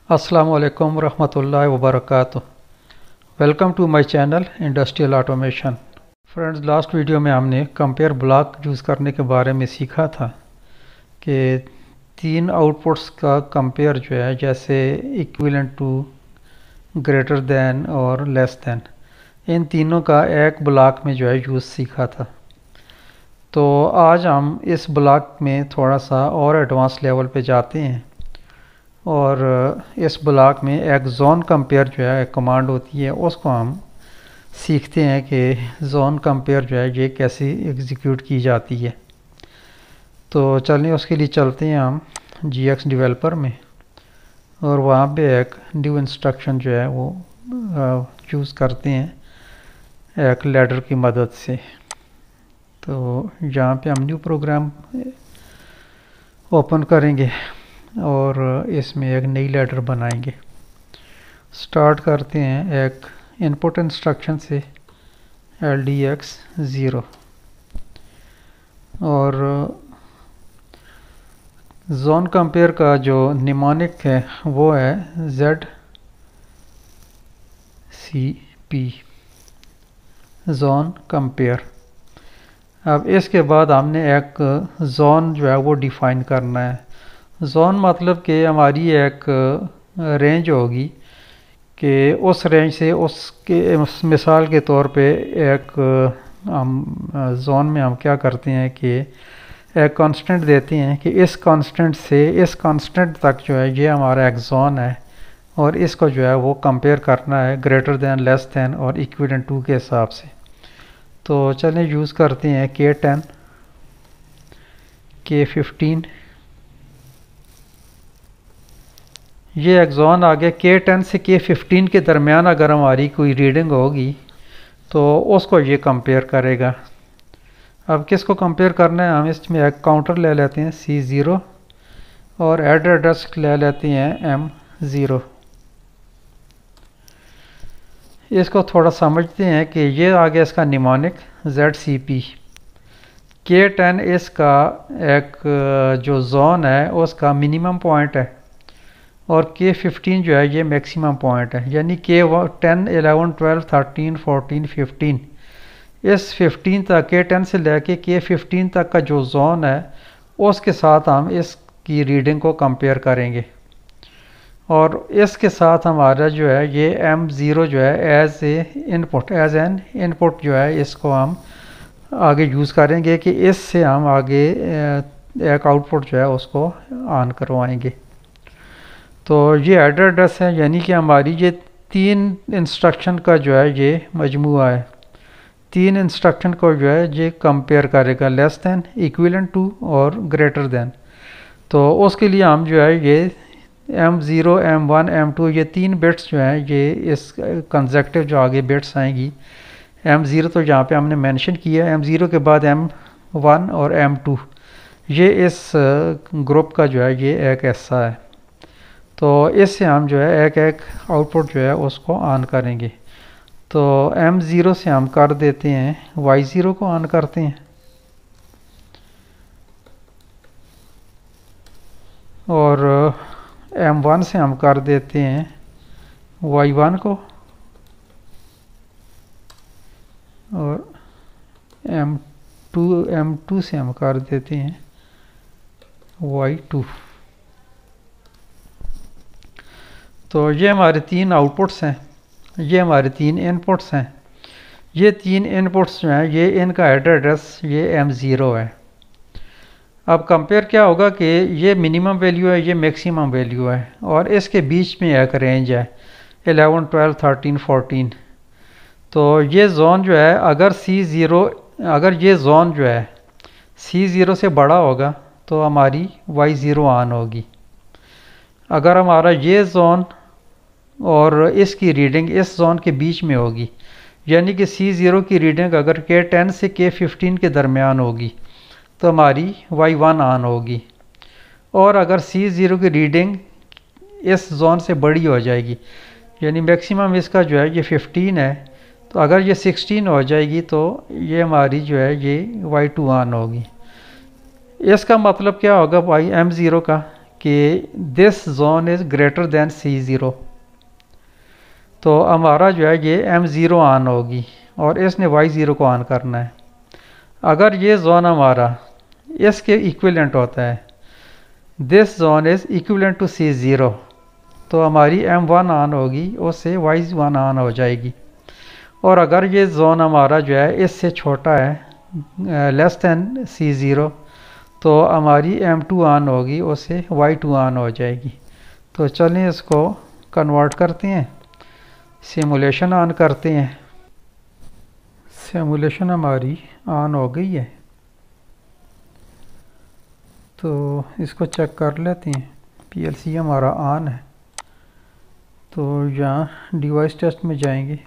अस्सलामुअलैकुम रहमतुल्लाहि वबरकातुह। Welcome to my channel industrial automation. Friends, last video में हमने कंपेयर ब्लॉक यूज़ करने के बारे में सीखा था कि तीन आउटपुट्स का कंपेयर जो है, जैसे इक्विवेलेंट टू, ग्रेटर दैन और लेस दैन, इन तीनों का एक ब्लॉक में जो है यूज़ सीखा था। तो आज हम इस ब्लॉक में थोड़ा सा और एडवांस लेवल पे जाते हैं और इस ब्लॉक में एक जोन कंपेयर जो है एक कमांड होती है, उसको हम सीखते हैं कि जोन कंपेयर जो है ये कैसे एग्जीक्यूट की जाती है। तो चलिए उसके लिए चलते हैं हम GX डेवलपर में और वहाँ पे एक न्यू इंस्ट्रक्शन जो है वो यूज़ करते हैं एक लैडर की मदद से। तो यहाँ पे हम न्यू प्रोग्राम ओपन करेंगे और इसमें एक नई लैडर बनाएंगे। स्टार्ट करते हैं एक इनपुट इंस्ट्रक्शन से LDX 0 और जोन कंपेयर का जो निमोनिक है वो है ZCP, जोन कंपेयर। अब इसके बाद हमने एक जोन जो है वो डिफ़ाइन करना है। जोन मतलब कि हमारी एक रेंज होगी कि उस रेंज से उसके मिसाल के तौर पे एक हम जोन में हम क्या करते हैं कि एक कांस्टेंट देते हैं कि इस कांस्टेंट से इस कांस्टेंट तक जो है ये हमारा एक जोन है और इसको जो है वो कंपेयर करना है ग्रेटर दैन, लेस दैन और इक्विवेलेंट टू के हिसाब से। तो चलें यूज़ करते हैं K10, K15। ये एक जोन आ गया। K10 से K15 के दरमियान अगर हमारी कोई रीडिंग होगी तो उसको ये कंपेयर करेगा। अब किसको कंपेयर करना है, हम इसमें एक काउंटर ले लेते हैं C0 और एड्रेस ले लेते हैं M0। इसको थोड़ा समझते हैं कि ये आ गया इसका निमोनिक ZCP। K10 इसका एक जो जोन है उसका मिनिमम पॉइंट है और K15 जो है ये मैक्सिमम पॉइंट है, यानी K10, 11, 12, 13, 14, 15, इस 15 तक K10 से लेके K15 तक का जो जोन है उसके साथ हम इसकी रीडिंग को कंपेयर करेंगे और इसके साथ हमारा जो है ये M0 जो है एज एन इनपुट जो है इसको हम आगे यूज़ करेंगे कि इससे हम आगे एक आउटपुट जो है उसको ऑन करवाएंगे। तो ये एड्रेस है, यानी कि हमारी ये तीन इंस्ट्रक्शन का जो है ये मजमूआ है। तीन इंस्ट्रक्शन को जो है ये कंपेयर करेगा, लेस दैन, इक्विवेलेंट टू और ग्रेटर दैन। तो उसके लिए हम जो है ये M0, M1, M2 ये तीन बिट्स जो हैं ये इस कंसेक्टिव जो आगे बिट्स आएंगी, M0 तो यहाँ पे हमने मेंशन किया है, M0 के बाद M1 और M2, ये इस ग्रुप का जो है ये एक हिस्सा है। तो इससे हम जो है एक एक आउटपुट जो है उसको ऑन करेंगे। तो M0 से हम कर देते हैं Y0 को ऑन करते हैं और M1 से हम कर देते हैं Y1 को और M2 से हम कर देते हैं Y2। तो ये हमारे तीन आउटपुट्स हैं, ये हमारे तीन इनपुट्स हैं। ये तीन इनपुट्स जो हैं ये इनका एड्रेस ये M0 है। अब कंपेयर क्या होगा कि ये मिनिमम वैल्यू है, ये मैक्सिमम वैल्यू है और इसके बीच में एक रेंज है 11, 12, 13, 14। तो ये जोन जो है अगर ये जोन जो है C0 से बड़ा होगा तो हमारी Y0 ऑन होगी। अगर हमारा ये जोन और इसकी रीडिंग इस जोन के बीच में होगी, यानी कि C0 की रीडिंग अगर K10 से K15 के दरमियान होगी तो हमारी Y1 ऑन होगी और अगर C0 की रीडिंग इस जोन से बड़ी हो जाएगी, यानी मैक्सिमम इसका जो है ये 15 है, तो अगर ये 16 हो जाएगी तो ये हमारी जो है ये Y2 ऑन होगी। इसका मतलब क्या होगा भाई M0 का कि this zone is greater than C0, तो हमारा जो है ये M0 ऑन होगी और इसने Y0 को ऑन करना है। अगर ये जोन हमारा इसके इक्विवेलेंट होता है, this zone is equivalent to C0, तो हमारी M1 ऑन होगी, उससे Y1 ऑन हो जाएगी। और अगर ये जोन हमारा जो है इससे छोटा है, लेस दैन C0, तो हमारी M2 ऑन होगी, उससे Y2 ऑन हो जाएगी। तो चलिए इसको कन्वर्ट करते हैं, सिमुलेशन ऑन करते हैं। सिमुलेशन हमारी ऑन हो गई है, तो इसको चेक कर लेते हैं। PLC हमारा ऑन है, तो यहाँ डिवाइस टेस्ट में जाएंगे,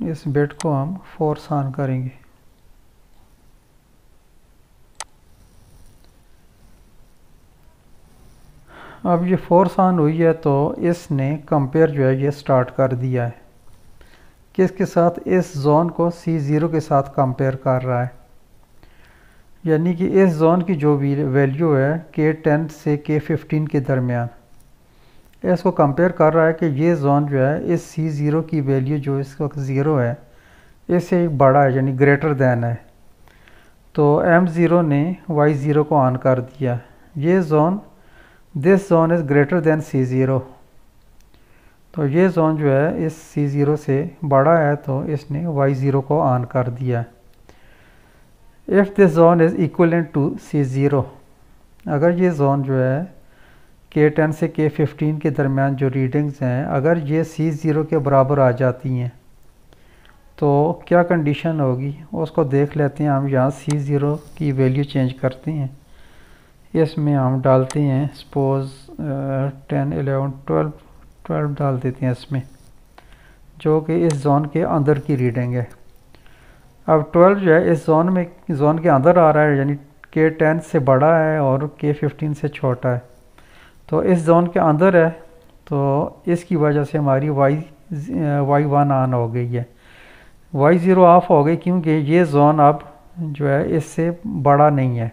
इस बिट को हम फोर्स ऑन करेंगे। अब ये फोर्स ऑन हुई है, तो इसने कंपेयर जो है ये स्टार्ट कर दिया है। किसके साथ? इस जोन को C0 के साथ कंपेयर कर रहा है, यानी कि इस जोन की जो भी वैल्यू है K10 से K15 के दरमियान, इसको कंपेयर कर रहा है कि ये जोन जो है इस C0 की वैल्यू जो इस वक्त 0 है, इससे बड़ा है, यानी ग्रेटर दैन है। तो M0 ने Y0 को ऑन कर दिया। ये zone, this zone is greater than C0, तो ये जोन जो है इस C0 से बड़ा है, तो इसने Y0 को ऑन कर दिया। If this zone is equivalent to C0, अगर ये जोन जो है K10 से K15 के दरमियान जो रीडिंग्स हैं, अगर ये C0 के बराबर आ जाती हैं, तो क्या कंडीशन होगी उसको देख लेते हैं। हम यहाँ C0 की वैल्यू चेंज करते हैं, इसमें हम डालते हैं सपोज़ 10, 11, 12 डाल देते हैं इसमें, जो कि इस जोन के अंदर की रीडिंग है। अब 12 जो है इस जोन के अंदर आ रहा है, यानी K10 से बड़ा है और K15 से छोटा है, तो इस जोन के अंदर है, तो इसकी वजह से हमारी Y1 ऑन हो गई है, Y0 ऑफ हो गई, क्योंकि ये जोन अब जो है इससे बड़ा नहीं है,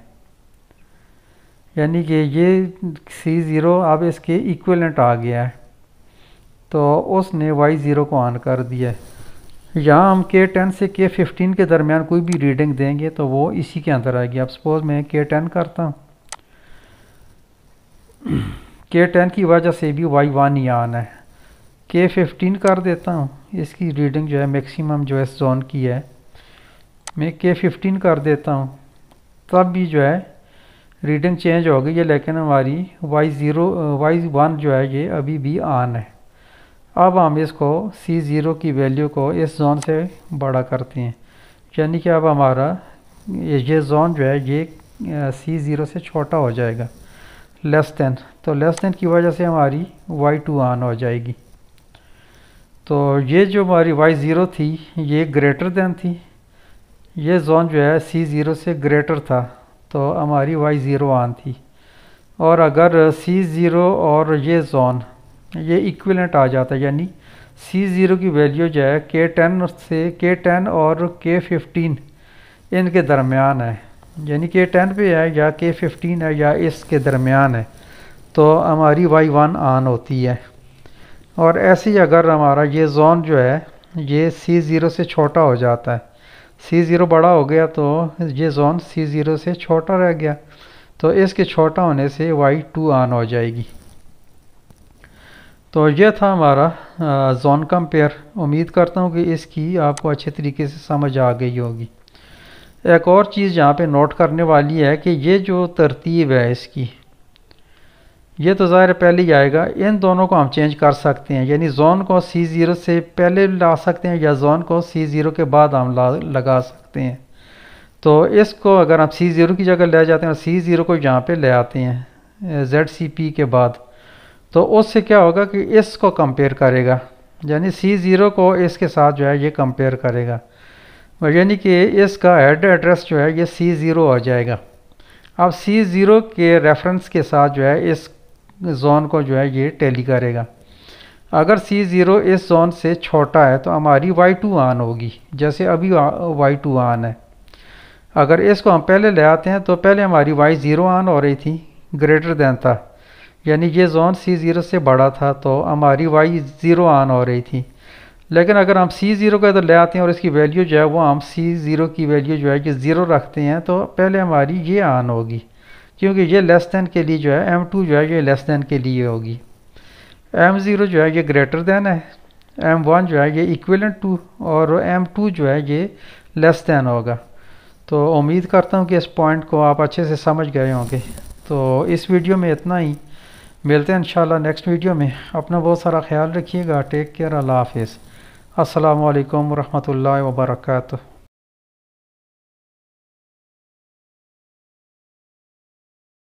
यानी कि ये C0 अब इसके इक्विवेलेंट आ गया है, तो उसने Y0 को ऑन कर दिया है। यहाँ हम K10 से K15 के दरमियान कोई भी रीडिंग देंगे तो वो इसी के अंदर आएगी। अब सपोज़ मैं K10 करता हूँ, K10 की वजह से भी Y1 ही ऑन है। K15 कर देता हूँ, इसकी रीडिंग जो है मैक्सिमम जो है इस जोन की है, मैं K15 कर देता हूँ, तब भी जो है रीडिंग चेंज हो गई है, लेकिन हमारी Y1 जो है ये अभी भी ऑन है। अब हम इसको C0 की वैल्यू को इस जोन से बड़ा करते हैं, यानी कि अब हमारा ये जोन जो है ये C0 से छोटा हो जाएगा, लेस दैन, तो लेस दैन की वजह से हमारी Y2 ऑन हो जाएगी। तो ये जो हमारी Y0 थी ये ग्रेटर दैन थी, ये जोन जो है C0 से ग्रेटर था, तो हमारी Y0 ऑन थी। और अगर C0 और ये जोन ये इक्विवेलेंट आ जाता है, यानी C0 की वैल्यू जो है K10 और K15 इनके दरमियान है, यानी K10 पे है या K15 है या इसके दरमियान है, तो हमारी Y1 ऑन होती है। और ऐसे ही अगर हमारा ये जोन जो है ये C0 से छोटा हो जाता है, C0 बड़ा हो गया तो ये जोन C0 से छोटा रह गया, तो इसके छोटा होने से Y2 ऑन हो जाएगी। तो ये था हमारा जोन कंपेयर। उम्मीद करता हूँ कि इसकी आपको अच्छे तरीके से समझ आ गई होगी। एक और चीज़ यहाँ पे नोट करने वाली है कि ये जो तरतीब है इसकी, ये तो ज़ाहिर पहले ही आएगा, इन दोनों को हम चेंज कर सकते हैं, यानी जोन को C0 से पहले ला सकते हैं या जोन को C0 के बाद हम लगा सकते हैं। तो इसको अगर हम C0 की जगह ले जाते हैं और C0 को यहाँ पे ले आते हैं ZCP के बाद, तो उससे क्या होगा कि इसको कंपेयर करेगा, यानी C0 को इसके साथ जो है ये कंपेयर करेगा, यानी कि इसका हेड एड्रेस जो है ये C0 हो जाएगा। अब C0 के रेफरेंस के साथ जो है इस जोन को जो है ये टैली करेगा। अगर C0 इस जोन से छोटा है तो हमारी Y2 ऑन होगी, जैसे अभी Y2 ऑन है। अगर इसको हम पहले ले आते हैं तो पहले हमारी वाई ज़ीरो ऑन हो रही थी, ग्रेटर दैन था, यानी ये जोन सी ज़ीरो से बड़ा था तो हमारी वाई ज़ीरो ऑन हो रही थी। लेकिन अगर हम सी ज़ीरो को इधर ले आते हैं और इसकी वैल्यू जो है वो हम सी ज़ीरो की वैल्यू जो है कि ज़ीरो रखते हैं तो पहले हमारी ये ऑन होगी, क्योंकि ये लेस दैन के लिए जो है एम टू जो है ये लेस दैन के लिए होगी, एम ज़ीरो जो है ये ग्रेटर दैन है, एम वन जो है ये इक्विवेलेंट टू, और एम टू जो है ये लेस दैन होगा। तो उम्मीद करता हूँ कि इस पॉइंट को आप अच्छे से समझ गए होंगे। तो इस वीडियो में इतना ही, मिलते हैं इंशाल्लाह नेक्स्ट वीडियो में। अपना बहुत सारा ख्याल रखिएगा। टेक केयर, अल्लाह हाफिज़। अस्सलामु अलैकुम रहमतुल्लाहि व बरकातुहू।